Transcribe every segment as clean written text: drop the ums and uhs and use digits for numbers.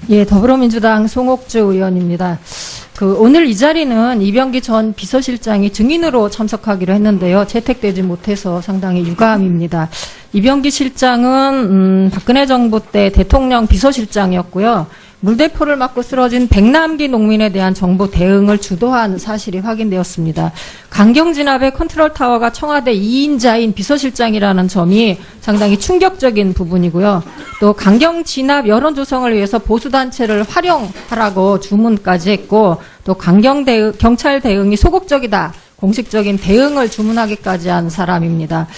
예, 더불어민주당 송옥주 의원입니다. 오늘 이 자리는 이병기 전 비서실장이 증인으로 참석하기로 했는데요. 채택되지 못해서 상당히 유감입니다. 이병기 실장은 박근혜 정부 때 대통령 비서실장이었고요. 물대포를 맞고 쓰러진 백남기 농민에 대한 정부 대응을 주도한 사실이 확인되었습니다. 강경진압의 컨트롤타워가 청와대 2인자인 비서실장이라는 점이 상당히 충격적인 부분이고요. 또 강경진압 여론조성을 위해서 보수단체를 활용하라고 주문까지 했고, 또 경찰 대응이 소극적이다, 공식적인 대응을 주문하기까지 한 사람입니다.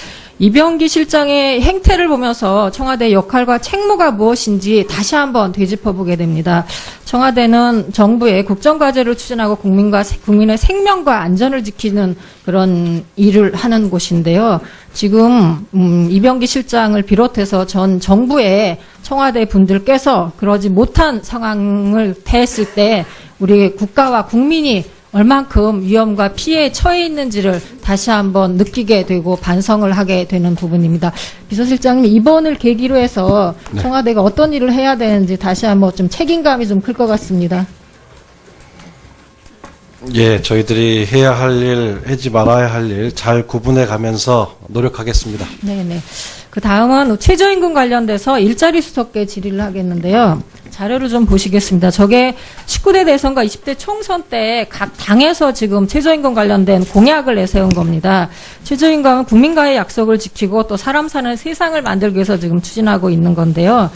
이병기 실장의 행태를 보면서 청와대의 역할과 책무가 무엇인지 다시 한번 되짚어보게 됩니다. 청와대는 정부의 국정과제를 추진하고 국민의 생명과 안전을 지키는 그런 일을 하는 곳인데요. 지금 이병기 실장을 비롯해서 전 정부의 청와대 분들께서 그러지 못한 상황을 대했을 때 우리 국가와 국민이 얼만큼 위험과 피해에 처해 있는지를 다시 한번 느끼게 되고 반성을 하게 되는 부분입니다. 비서실장님, 이번을 계기로 해서 청와대가 어떤 일을 해야 되는지 다시 한번 좀 책임감이 좀 클 것 같습니다. 예, 저희들이 해야 할 일, 하지 말아야 할 일 잘 구분해 가면서 노력하겠습니다. 네네. 그 다음은 최저임금 관련돼서 일자리 수석계 질의를 하겠는데요. 자료를 좀 보시겠습니다. 저게 19대 대선과 20대 총선 때 각 당에서 지금 최저임금 관련된 공약을 내세운 겁니다. 최저임금은 국민과의 약속을 지키고 또 사람 사는 세상을 만들기 위해서 지금 추진하고 있는 건데요.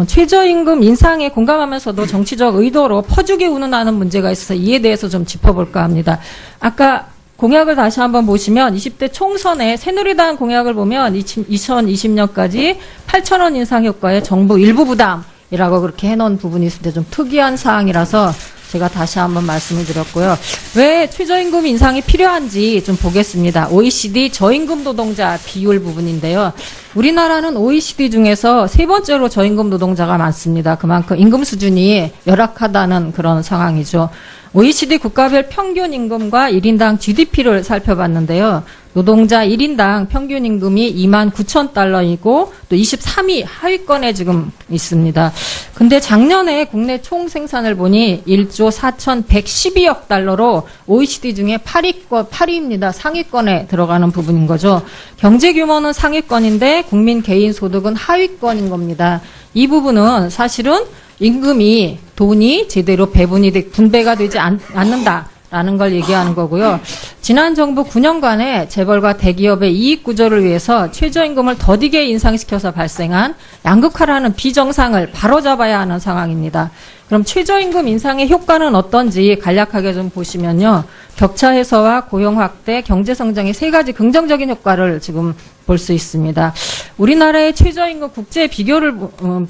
최저임금 인상에 공감하면서도 정치적 의도로 퍼주기 운운하는 문제가 있어서 이에 대해서 좀 짚어볼까 합니다. 아까 공약을 다시 한번 보시면 20대 총선에 새누리당 공약을 보면 2020년까지 8,000원 인상 효과의 정부 일부 부담이라고 그렇게 해놓은 부분이 있을 때 좀 특이한 사항이라서 제가 다시 한번 말씀을 드렸고요. 왜 최저임금 인상이 필요한지 좀 보겠습니다. OECD 저임금 노동자 비율 부분인데요. 우리나라는 OECD 중에서 세 번째로 저임금 노동자가 많습니다. 그만큼 임금 수준이 열악하다는 그런 상황이죠. OECD 국가별 평균 임금과 1인당 GDP를 살펴봤는데요. 노동자 1인당 평균 임금이 29,000달러이고 또 23위 하위권에 지금 있습니다. 근데 작년에 국내 총 생산을 보니 1조 4,112억 달러로 OECD 중에 8위입니다. 상위권에 들어가는 부분인 거죠. 경제 규모는 상위권인데 국민 개인 소득은 하위권인 겁니다. 이 부분은 사실은 임금이 돈이 제대로 분배가 되지 않는다라는 걸 얘기하는 거고요. 지난 정부 9년간의 재벌과 대기업의 이익 구조를 위해서 최저임금을 더디게 인상시켜서 발생한 양극화라는 비정상을 바로잡아야 하는 상황입니다. 그럼 최저임금 인상의 효과는 어떤지 간략하게 좀 보시면요. 격차 해소와 고용 확대, 경제 성장의 세 가지 긍정적인 효과를 지금 볼 수 있습니다. 우리나라의 최저임금 국제 비교를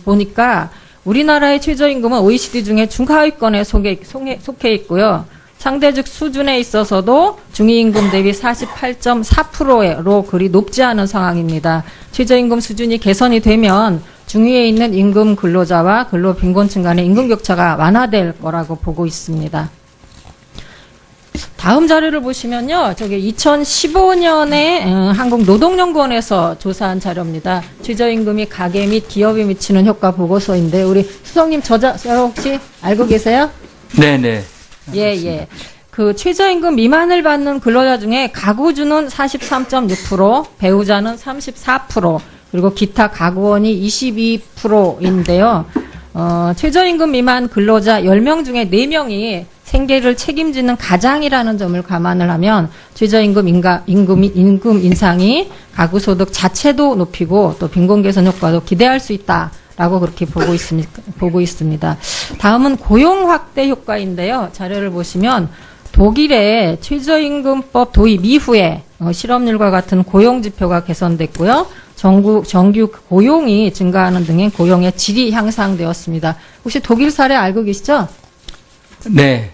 보니까 우리나라의 최저임금은 OECD 중에 중하위권에 속해 있고요. 상대적 수준에 있어서도 중위임금 대비 48.4%로 그리 높지 않은 상황입니다. 최저임금 수준이 개선이 되면 중위에 있는 임금 근로자와 근로 빈곤층 간의 임금 격차가 완화될 거라고 보고 있습니다. 다음 자료를 보시면요. 저게 2015년에 한국노동연구원에서 조사한 자료입니다. 최저임금이 가계 및 기업에 미치는 효과 보고서인데 우리 수석님 저 자료 혹시 알고 계세요? 네네. 예. 그 최저임금 미만을 받는 근로자 중에 가구주는 43.6%, 배우자는 34%, 그리고 기타 가구원이 22%인데요. 최저임금 미만 근로자 10명 중에 4명이 생계를 책임지는 가장이라는 점을 감안을 하면 최저임금 임금 인상이 가구 소득 자체도 높이고 또 빈곤 개선 효과도 기대할 수 있다라고 그렇게 보고 있습니다. 다음은 고용 확대 효과인데요. 자료를 보시면 독일의 최저임금법 도입 이후에 실업률과 같은 고용 지표가 개선됐고요. 정규 고용이 증가하는 등의 고용의 질이 향상되었습니다. 혹시 독일 사례 알고 계시죠? 네.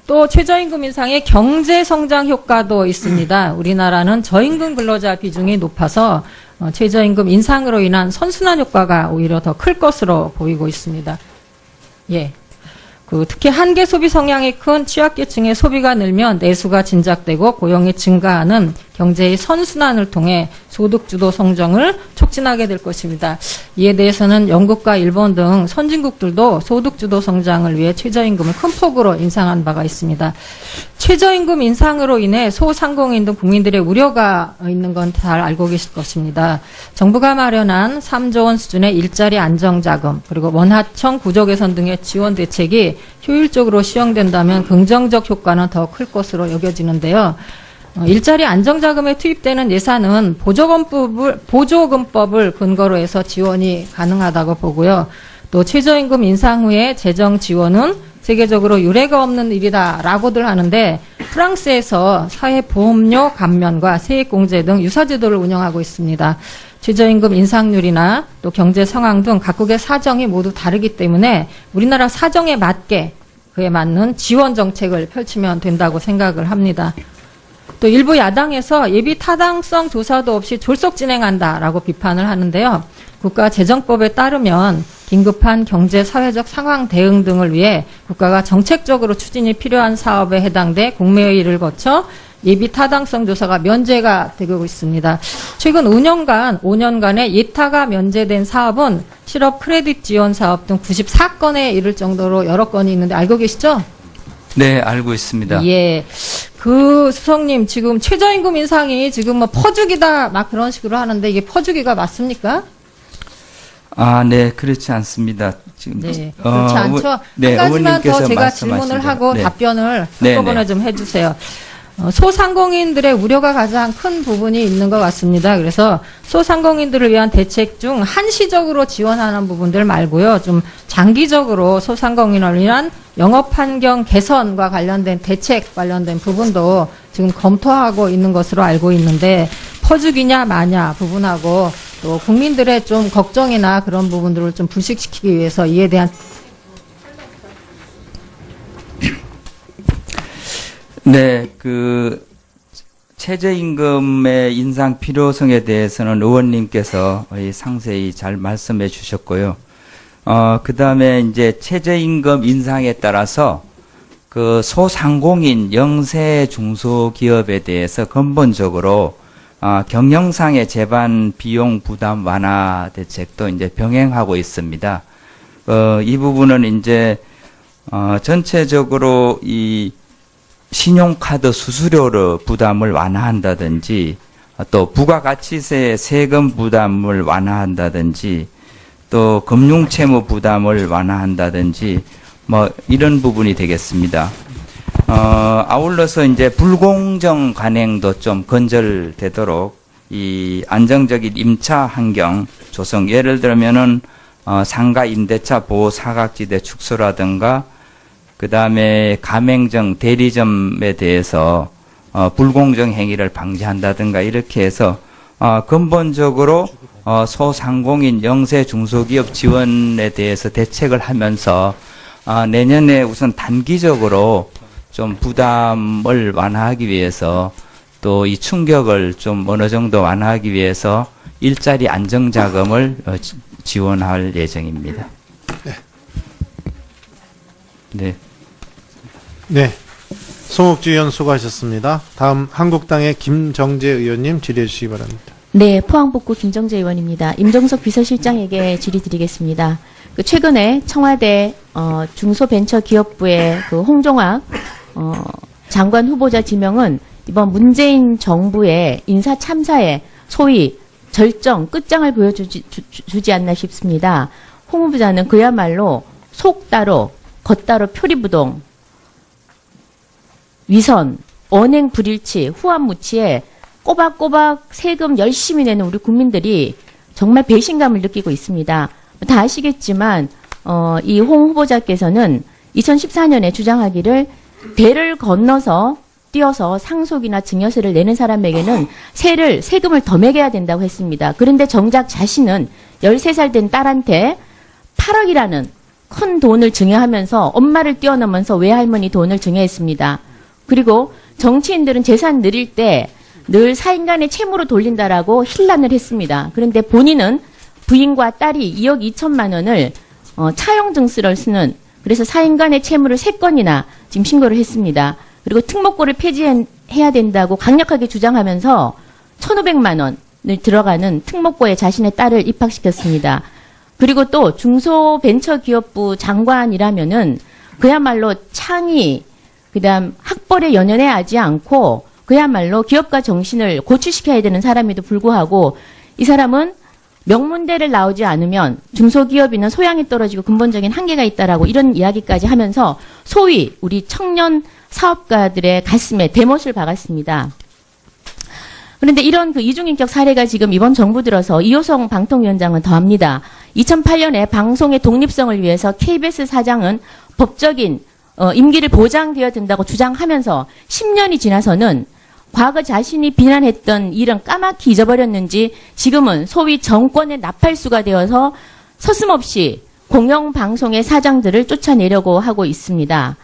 또 최저임금 인상의 경제 성장 효과도 있습니다. 우리나라는 저임금 근로자 비중이 높아서 최저임금 인상으로 인한 선순환 효과가 오히려 더 클 것으로 보이고 있습니다. 예. 특히 한계 소비 성향이 큰 취약계층의 소비가 늘면 내수가 진작되고 고용이 증가하는 경제의 선순환을 통해 소득주도 성장을 촉진하게 될 것입니다. 이에 대해서는 영국과 일본 등 선진국들도 소득주도 성장을 위해 최저임금을 큰 폭으로 인상한 바가 있습니다. 최저임금 인상으로 인해 소상공인 등 국민들의 우려가 있는 건 잘 알고 계실 것입니다. 정부가 마련한 3조 원 수준의 일자리 안정자금 그리고 원하청 구조개선 등의 지원 대책이 효율적으로 시행된다면 긍정적 효과는 더 클 것으로 여겨지는데요. 일자리 안정자금에 투입되는 예산은 보조금법을 근거로 해서 지원이 가능하다고 보고요. 또 최저임금 인상 후에 재정 지원은 세계적으로 유례가 없는 일이다라고들 하는데 프랑스에서 사회보험료 감면과 세액공제 등 유사제도를 운영하고 있습니다. 최저임금 인상률이나 또 경제 상황 등 각국의 사정이 모두 다르기 때문에 우리나라 사정에 맞게 그에 맞는 지원 정책을 펼치면 된다고 생각을 합니다. 또 일부 야당에서 예비 타당성 조사도 없이 졸속 진행한다라고 비판을 하는데요. 국가재정법에 따르면 긴급한 경제 사회적 상황 대응 등을 위해 국가가 정책적으로 추진이 필요한 사업에 해당돼 국무회의를 거쳐 예비 타당성 조사가 면제가 되고 있습니다. 최근 5년간의 예타가 면제된 사업은 실업 크레딧 지원 사업 등 94건에 이를 정도로 여러 건이 있는데 알고 계시죠? 네, 알고 있습니다. 예. 수석님, 지금 최저임금 인상이 지금 뭐 퍼주기다 막 그런 식으로 하는데 이게 퍼주기가 맞습니까? 아, 네, 그렇지 않습니다. 지금 네, 그렇지 않죠. 네, 한 가지만 더 의원님께서 제가 말씀하신 질문을 대로. 하고 네. 답변을 네, 한꺼번에 네. 좀 해주세요. 소상공인들의 우려가 가장 큰 부분이 있는 것 같습니다. 그래서 소상공인들을 위한 대책 중 한시적으로 지원하는 부분들 말고요. 좀 장기적으로 소상공인을 위한 영업환경 개선과 관련된 대책 관련된 부분도 지금 검토하고 있는 것으로 알고 있는데 퍼주기냐 마냐 부분하고 또 국민들의 좀 걱정이나 그런 부분들을 좀 불식시키기 위해서 이에 대한 네, 최저임금의 인상 필요성에 대해서는 의원님께서 상세히 잘 말씀해 주셨고요. 그 다음에 이제 최저임금 인상에 따라서 소상공인 영세 중소기업에 대해서 근본적으로 경영상의 재반 비용 부담 완화 대책도 이제 병행하고 있습니다. 이 부분은 이제 전체적으로 이 신용카드 수수료로 부담을 완화한다든지 또 부가가치세 세금 부담을 완화한다든지 또 금융채무 부담을 완화한다든지 뭐 이런 부분이 되겠습니다. 아울러서 이제 불공정 관행도 좀 건절되도록 이 안정적인 임차 환경 조성 예를 들면은 상가 임대차 보호 사각지대 축소라든가 그 다음에 가맹점, 대리점에 대해서 불공정 행위를 방지한다든가 이렇게 해서 근본적으로 소상공인 영세 중소기업 지원에 대해서 대책을 하면서 내년에 우선 단기적으로 좀 부담을 완화하기 위해서 또 이 충격을 좀 어느 정도 완화하기 위해서 일자리 안정자금을 지원할 예정입니다. 네. 네. 송옥주 의원 수고하셨습니다. 다음 한국당의 김정재 의원님 질의해 주시기 바랍니다. 네, 포항북구 김정재 의원입니다. 임종석 비서실장에게 질의드리겠습니다. 최근에 청와대 중소벤처기업부의 홍종학 장관 후보자 지명은 이번 문재인 정부의 인사 참사에 소위 절정 끝장을 보여주지 않나 싶습니다. 홍 후보자는 그야말로 속 따로 겉 따로 표리부동 위선, 언행 불일치, 후한무치에 꼬박꼬박 세금 열심히 내는 우리 국민들이 정말 배신감을 느끼고 있습니다. 다 아시겠지만 이 홍 후보자께서는 2014년에 주장하기를 배를 건너서 뛰어서 상속이나 증여세를 내는 사람에게는 세금을 더 매겨야 된다고 했습니다. 그런데 정작 자신은 13살 된 딸한테 8억이라는 큰 돈을 증여하면서 엄마를 뛰어넘으면서 외할머니 돈을 증여했습니다. 그리고 정치인들은 재산 늘릴 때 늘 사인간의 채무로 돌린다라고 힐난을 했습니다. 그런데 본인은 부인과 딸이 2억 2천만 원을 차용증서를 쓰는 그래서 사인간의 채무를 3건이나 지금 신고를 했습니다. 그리고 특목고를 폐지해야 된다고 강력하게 주장하면서 1,500만 원 들어가는 특목고에 자신의 딸을 입학시켰습니다. 그리고 또 중소벤처기업부 장관이라면은 그야말로 창의, 그다음 학벌에 연연해하지 않고 그야말로 기업가 정신을 고취시켜야 되는 사람에도 불구하고 이 사람은 명문대를 나오지 않으면 중소기업이나 소양이 떨어지고 근본적인 한계가 있다라고 이런 이야기까지 하면서 소위 우리 청년 사업가들의 가슴에 대못을 박았습니다. 그런데 이런 그 이중인격 사례가 지금 이번 정부 들어서 이호성 방통위원장은 더합니다. 2008년에 방송의 독립성을 위해서 KBS 사장은 법적인 임기를 보장되어야 된다고 주장하면서 10년이 지나서는 과거 자신이 비난했던 일은 까맣게 잊어버렸는지 지금은 소위 정권의 나팔수가 되어서 서슴없이 공영방송의 사장들을 쫓아내려고 하고 있습니다.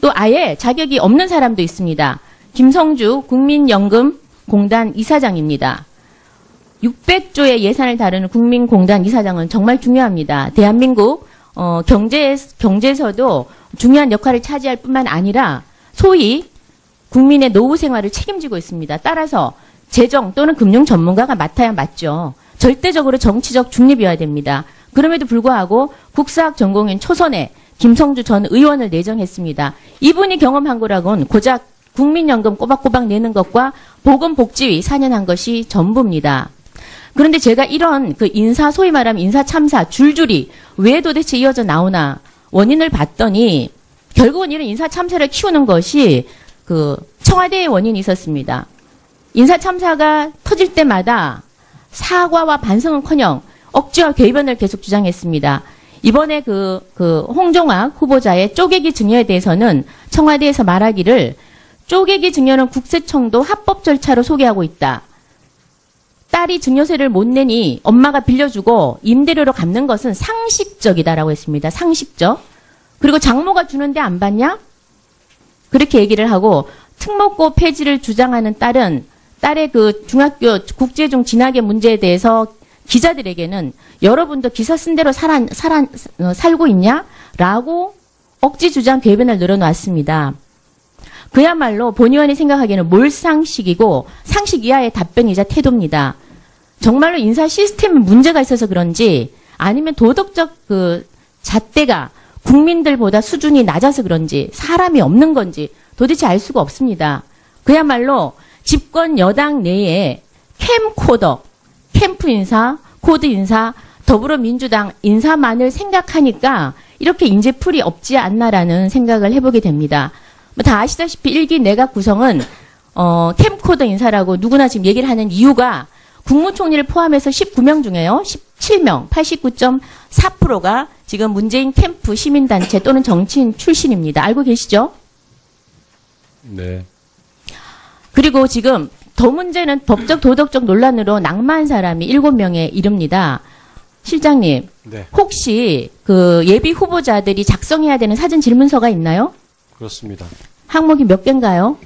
또 아예 자격이 없는 사람도 있습니다. 김성주 국민연금공단 이사장입니다. 600조의 예산을 다루는 국민공단 이사장은 정말 중요합니다. 대한민국 경제에서도 중요한 역할을 차지할 뿐만 아니라 소위 국민의 노후 생활을 책임지고 있습니다. 따라서 재정 또는 금융 전문가가 맡아야 맞죠. 절대적으로 정치적 중립이어야 됩니다. 그럼에도 불구하고 국사학 전공인 초선에 김성주 전 의원을 내정했습니다. 이분이 경험한 거라곤 고작 국민연금 꼬박꼬박 내는 것과 보건복지위 4년 한 것이 전부입니다. 그런데 제가 이런 그 인사, 소위 말하면 인사 참사 줄줄이 왜 도대체 이어져 나오나 원인을 봤더니 결국은 이런 인사 참사를 키우는 것이 그 청와대의 원인이 있었습니다. 인사 참사가 터질 때마다 사과와 반성은커녕 억지와 궤변을 계속 주장했습니다. 이번에 그 홍종학 후보자의 쪼개기 증여에 대해서는 청와대에서 말하기를 쪼개기 증여는 국세청도 합법 절차로 소개하고 있다. 딸이 증여세를 못 내니 엄마가 빌려주고 임대료로 갚는 것은 상식적이다라고 했습니다. 상식적. 그리고 장모가 주는데 안 받냐? 그렇게 얘기를 하고 특목고 폐지를 주장하는 딸의 그 중학교 국제중 진학의 문제에 대해서 기자들에게는 여러분도 기사 쓴 대로 살고 있냐? 라고 억지 주장 궤변을 늘어놨습니다. 그야말로 본 의원이 생각하기에는 몰상식이고 상식 이하의 답변이자 태도입니다. 정말로 인사 시스템에 문제가 있어서 그런지 아니면 도덕적 그 잣대가 국민들보다 수준이 낮아서 그런지 사람이 없는 건지 도대체 알 수가 없습니다. 그야말로 집권 여당 내에 캠코더, 캠프 인사, 코드 인사, 더불어민주당 인사만을 생각하니까 이렇게 인재풀이 없지 않나라는 생각을 해보게 됩니다. 다 아시다시피 1기 내각 구성은 캠코더 인사라고 누구나 지금 얘기를 하는 이유가 국무총리를 포함해서 19명 중에요. 17명, 89.4%가 지금 문재인 캠프 시민단체 또는 정치인 출신입니다. 알고 계시죠? 네. 그리고 지금 더 문제는 법적 도덕적 논란으로 낙마한 사람이 7명에 이릅니다. 실장님, 네. 혹시 그 예비 후보자들이 작성해야 되는 사전 질문서가 있나요? 그렇습니다. 항목이 몇 개인가요?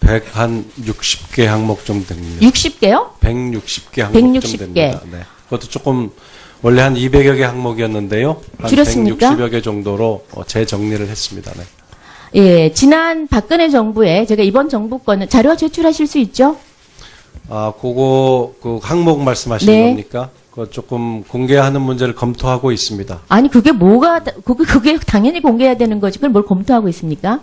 160개 항목 좀 됩니다. 60개요? 160개 항목 160개. 좀 됩니다. 네. 그것도 조금 원래 한 200여 개 항목이었는데요. 한 줄였습니까? 160여 개 정도로 재정리를 했습니다. 네. 예, 지난 박근혜 정부에 제가 이번 정부 거는 자료 제출하실 수 있죠? 그거 그 항목 말씀하시는 네. 겁니까? 그 조금 공개하는 문제를 검토하고 있습니다. 아니 그게 그게 당연히 공개해야 되는 거지. 그걸 뭘 검토하고 있습니까?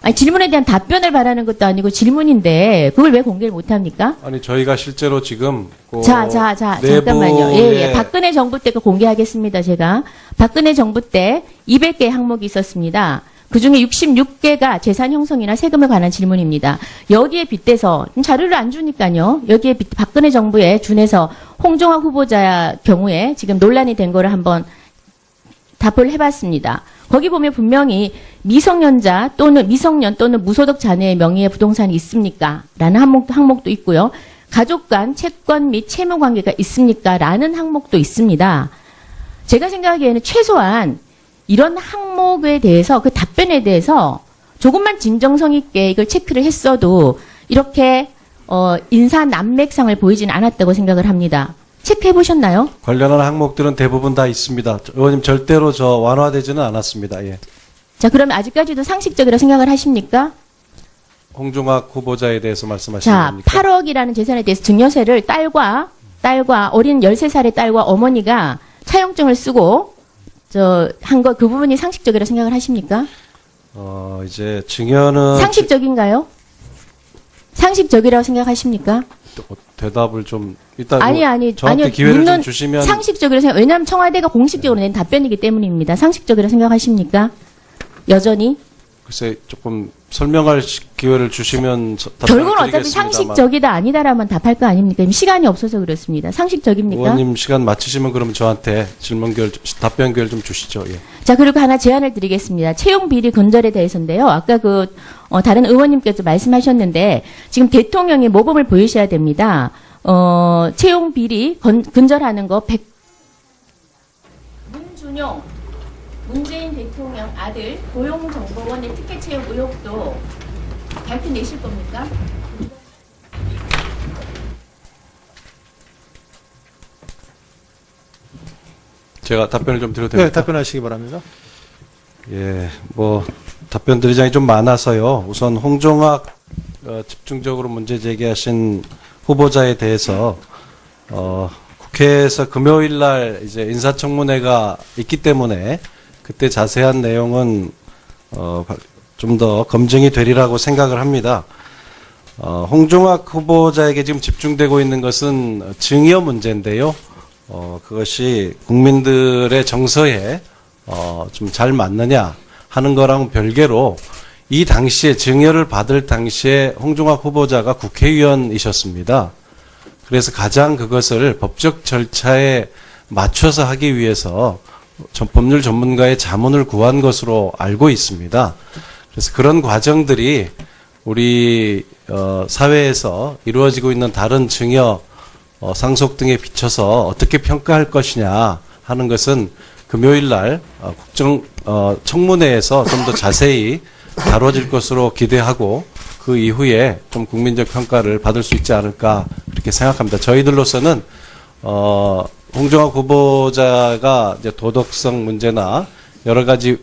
아니 질문에 대한 답변을 바라는 것도 아니고 질문인데 그걸 왜 공개를 못 합니까? 아니 저희가 실제로 지금 자, 잠깐만요. 예. 박근혜 정부 때 그 공개하겠습니다, 제가. 박근혜 정부 때 200개 항목이 있었습니다. 그 중에 66개가 재산 형성이나 세금에 관한 질문입니다. 여기에 빗대서, 자료를 안 주니까요. 여기에 박근혜 정부에 준해서 홍종학 후보자 경우에 지금 논란이 된 거를 한번 답을 해봤습니다. 거기 보면 분명히 미성년 또는 무소득 자녀의 명의의 부동산이 있습니까? 라는 항목도 있고요. 가족 간 채권 및 채무 관계가 있습니까? 라는 항목도 있습니다. 제가 생각하기에는 최소한 이런 항목에 대해서 그 답변에 대해서 조금만 진정성 있게 이걸 체크를 했어도 이렇게 인사 난맥상을 보이지는 않았다고 생각을 합니다. 체크해 보셨나요? 관련한 항목들은 대부분 다 있습니다. 의원님 절대로 완화되지는 않았습니다. 예. 자, 그러면 아직까지도 상식적이라고 생각을 하십니까? 홍종학 후보자에 대해서 말씀하시는 자, 겁니까? 8억이라는 재산에 대해서 증여세를 딸과 어린 13살의 딸과 어머니가 차용증을 쓰고 한 거 그 부분이 상식적이라고 생각을 하십니까? 이제 증여는 상식적인가요? 상식적이라고 생각하십니까? 대답을 좀 이따 아니, 저한테 아니요. 기회를 좀 묻는 주시면 상식적이라고 생각, 왜냐하면 청와대가 공식적으로 낸 답변이기 때문입니다. 상식적이라고 생각하십니까? 여전히? 글쎄 조금 설명할 기회를 주시면 답변을 결국은 어차피 드리겠습니다만. 상식적이다 아니다라면 답할 거 아닙니까? 지금 시간이 없어서 그렇습니다. 상식적입니까? 의원님 시간 맞추시면 그러면 저한테 답변 기회를 좀 주시죠. 예. 자, 그리고 하나 제안을 드리겠습니다. 채용 비리 근절에 대해서인데요. 아까 다른 의원님께서 말씀하셨는데, 지금 대통령이 모범을 보이셔야 됩니다. 채용 비리 근절하는 거 문준용, 문재인 대통령 아들 고용정보원의 특혜 채용 의혹도 밝혀내실 겁니까? 제가 답변을 좀 드려도 네, 됩니까? 답변하시기 바랍니다. 예, 답변 드릴 장이 좀 많아서요. 우선 홍종학 집중적으로 문제 제기하신 후보자에 대해서 국회에서 금요일 날 이제 인사청문회가 있기 때문에 그때 자세한 내용은 좀 더 검증이 되리라고 생각을 합니다. 홍종학 후보자에게 지금 집중되고 있는 것은 증여 문제인데요. 그것이 국민들의 정서에 좀 잘 맞느냐 하는 거랑 별개로 이 당시에 증여를 받을 당시에 홍종학 후보자가 국회의원이셨습니다. 그래서 가장 그것을 법적 절차에 맞춰서 하기 위해서 법률 전문가의 자문을 구한 것으로 알고 있습니다. 그래서 그런 과정들이 우리 사회에서 이루어지고 있는 다른 증여 상속 등에 비춰서 어떻게 평가할 것이냐 하는 것은 금요일 날 청문회에서 좀 더 자세히 다뤄질 것으로 기대하고 그 이후에 좀 국민적 평가를 받을 수 있지 않을까 그렇게 생각합니다. 저희들로서는 홍종학 후보자가 이제 도덕성 문제나 여러 가지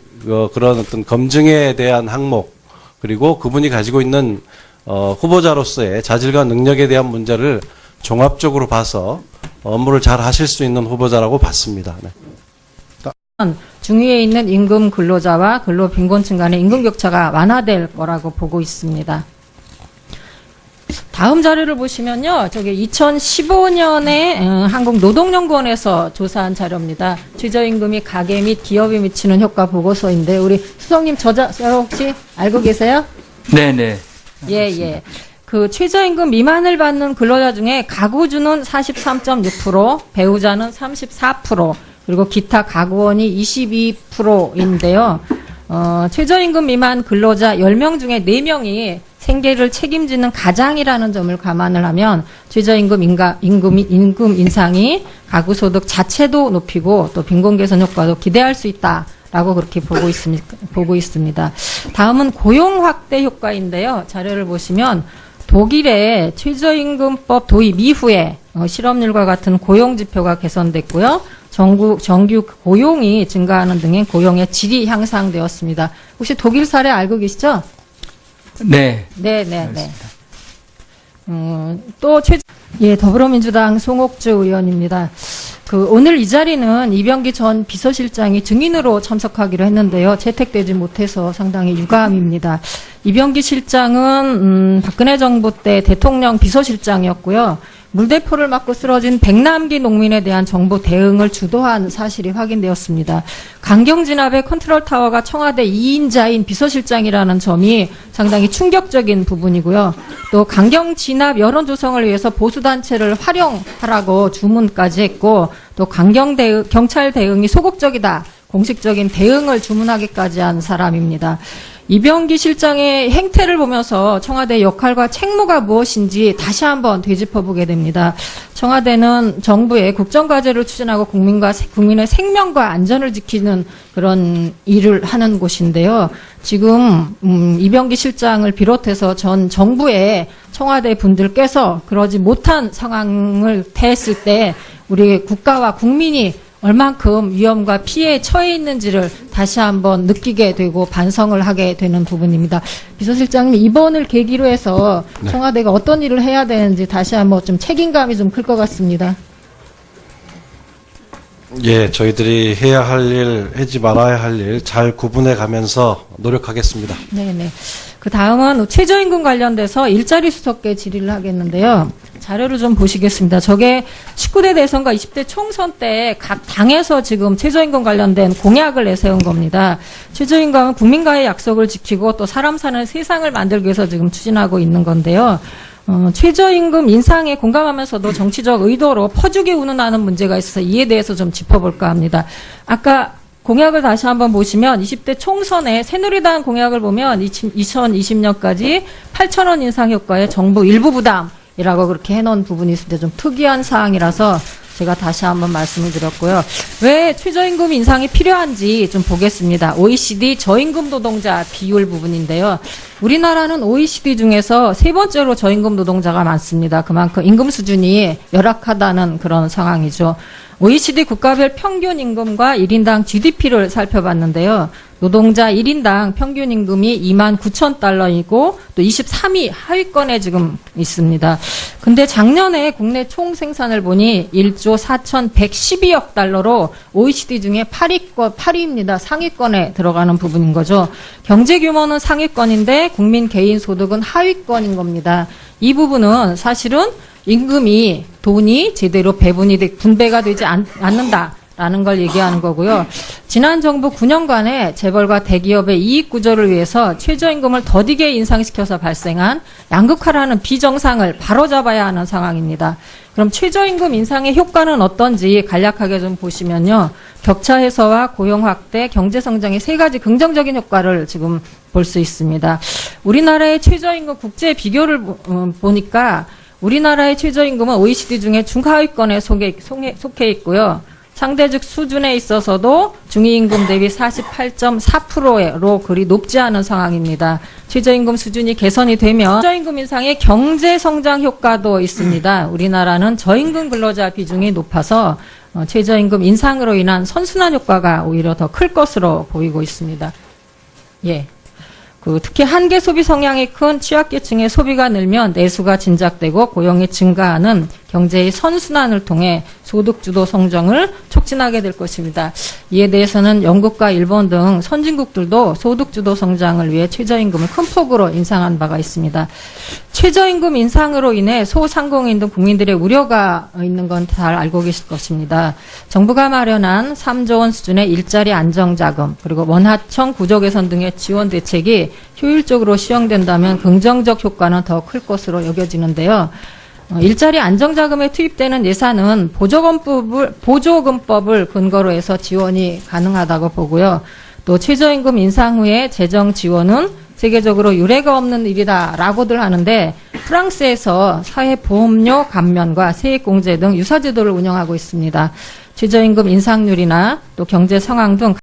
그런 어떤 검증에 대한 항목 그리고 그분이 가지고 있는 후보자로서의 자질과 능력에 대한 문제를 종합적으로 봐서 업무를 잘 하실 수 있는 후보자라고 봤습니다. 네. 중위에 있는 임금 근로자와 근로 빈곤층 간의 임금 격차가 완화될 거라고 보고 있습니다. 다음 자료를 보시면요. 저기 2015년에 한국노동연구원에서 조사한 자료입니다. 최저임금이 가계 및 기업에 미치는 효과 보고서인데 우리 수석님 저자 혹시 알고 계세요? 네네. 예. 그 최저임금 미만을 받는 근로자 중에 가구주는 43.6%, 배우자는 34%, 그리고 기타 가구원이 22%인데요. 최저임금 미만 근로자 10명 중에 4명이 생계를 책임지는 가장이라는 점을 감안을 하면 최저임금 임금 인상이 가구 소득 자체도 높이고 또 빈곤 개선 효과도 기대할 수 있다라고 그렇게 보고 있습니다. 다음은 고용 확대 효과인데요. 자료를 보시면 독일의 최저임금법 도입 이후에 실업률과 같은 고용 지표가 개선됐고요. 정규 고용이 증가하는 등의 고용의 질이 향상되었습니다. 혹시 독일 사례 알고 계시죠? 네. 네. 더불어민주당 송옥주 의원입니다. 오늘 이 자리는 이병기 전 비서실장이 증인으로 참석하기로 했는데요. 채택되지 못해서 상당히 유감입니다. 이병기 실장은 박근혜 정부 때 대통령 비서실장이었고요. 물대포를 맞고 쓰러진 백남기 농민에 대한 정부 대응을 주도한 사실이 확인되었습니다. 강경진압의 컨트롤타워가 청와대 2인자인 비서실장이라는 점이 상당히 충격적인 부분이고요. 또 강경진압 여론조성을 위해서 보수단체를 활용하라고 주문까지 했고 또 경찰 대응이 소극적이다. 공식적인 대응을 주문하기까지 한 사람입니다. 이병기 실장의 행태를 보면서 청와대 역할과 책무가 무엇인지 다시 한번 되짚어보게 됩니다. 청와대는 정부의 국정과제를 추진하고 국민의 생명과 안전을 지키는 그런 일을 하는 곳인데요. 지금 이병기 실장을 비롯해서 전 정부의 청와대 분들께서 그러지 못한 상황을 대했을 때 우리 국가와 국민이 얼만큼 위험과 피해에 처해 있는지를 다시 한번 느끼게 되고 반성을 하게 되는 부분입니다. 비서실장님, 이번을 계기로 해서 청와대가 어떤 일을 해야 되는지 다시 한번 좀 책임감이 좀 클 것 같습니다. 예, 저희들이 해야 할 일, 하지 말아야 할 일 잘 구분해 가면서 노력하겠습니다. 네네. 그 다음은 최저임금 관련돼서 일자리 수석계 질의를 하겠는데요. 자료를 좀 보시겠습니다. 저게 19대 대선과 20대 총선 때 각 당에서 지금 최저임금 관련된 공약을 내세운 겁니다. 최저임금은 국민과의 약속을 지키고 또 사람 사는 세상을 만들기 위해서 지금 추진하고 있는 건데요. 최저임금 인상에 공감하면서도 정치적 의도로 퍼주기 운운하는 문제가 있어서 이에 대해서 좀 짚어볼까 합니다. 아까 공약을 다시 한번 보시면 20대 총선에 새누리당 공약을 보면 2020년까지 8,000원 인상 효과에 정부 일부 부담이라고 그렇게 해놓은 부분이 있는데 좀 특이한 사항이라서 제가 다시 한번 말씀을 드렸고요. 왜 최저임금 인상이 필요한지 좀 보겠습니다. OECD 저임금 노동자 비율 부분인데요. 우리나라는 OECD 중에서 세 번째로 저임금 노동자가 많습니다. 그만큼 임금 수준이 열악하다는 그런 상황이죠. OECD 국가별 평균 임금과 1인당 GDP를 살펴봤는데요. 노동자 1인당 평균 임금이 29,000달러이고 또 23위 하위권에 지금 있습니다. 근데 작년에 국내 총 생산을 보니 1조 4,112억 달러로 OECD 중에 8위입니다. 상위권에 들어가는 부분인 거죠. 경제 규모는 상위권인데 국민 개인 소득은 하위권인 겁니다. 이 부분은 사실은 임금이 돈이 제대로 분배가 되지 않는다라는 걸 얘기하는 거고요. 지난 정부 9년간의 재벌과 대기업의 이익 구조를 위해서 최저임금을 더디게 인상시켜서 발생한 양극화라는 비정상을 바로잡아야 하는 상황입니다. 그럼 최저임금 인상의 효과는 어떤지 간략하게 좀 보시면요. 격차 해소와 고용 확대, 경제 성장의 세 가지 긍정적인 효과를 지금 볼 수 있습니다. 우리나라의 최저임금 국제 비교를 보니까 우리나라의 최저임금은 OECD 중에 중하위권에 속해 있고요. 상대적 수준에 있어서도 중위임금 대비 48.4%로 그리 높지 않은 상황입니다. 최저임금 수준이 개선이 되면 최저임금 인상의 경제 성장 효과도 있습니다. 우리나라는 저임금 근로자 비중이 높아서 최저임금 인상으로 인한 선순환 효과가 오히려 더 클 것으로 보이고 있습니다. 예. 특히 한계 소비 성향이 큰 취약계층의 소비가 늘면 내수가 진작되고 고용이 증가하는 경제의 선순환을 통해 소득주도 성장을 촉진하게 될 것입니다. 이에 대해서는 영국과 일본 등 선진국들도 소득주도 성장을 위해 최저임금을 큰 폭으로 인상한 바가 있습니다. 최저임금 인상으로 인해 소상공인 등 국민들의 우려가 있는 건 잘 알고 계실 것입니다. 정부가 마련한 3조 원 수준의 일자리 안정자금 그리고 원하청 구조개선 등의 지원 대책이 효율적으로 시행된다면 긍정적 효과는 더 클 것으로 여겨지는데요. 일자리 안정자금에 투입되는 예산은 보조금법을 근거로 해서 지원이 가능하다고 보고요. 또 최저임금 인상 후에 재정 지원은 세계적으로 유례가 없는 일이다라고들 하는데 프랑스에서 사회보험료 감면과 세액공제 등 유사제도를 운영하고 있습니다. 최저임금 인상률이나 또 경제 상황 등